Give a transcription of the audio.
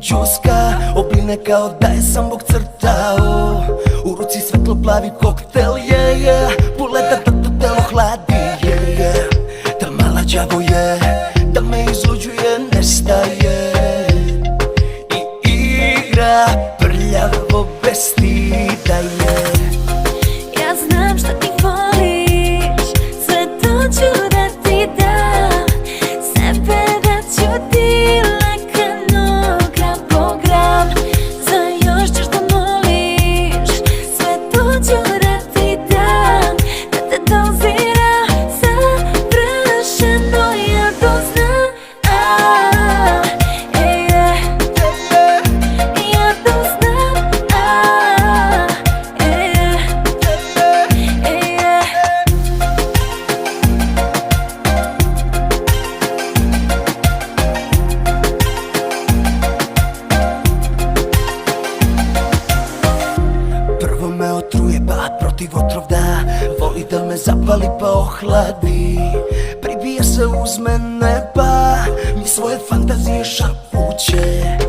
džuska, obline kao da je sam Bog crtao. U ruci svetlo plavi koktel, puleta da to telo hladi, da mala đavo je, da me izluđuje, nestaje i igra prljavo bez stida je. Ja znam šta ti voliš, sve to ću da ti dam, sebe da ću ti lagano gram po gram. Za još ćeš da moliš, sve to ću da ti dam, da te dozira savršeno, ja to znam. Ja to znam. Prvo me otruje pa protiv otrov da, voli da me zapali pa ohladi. Pribije se uz mene pa mi svoje fantazije šapuće.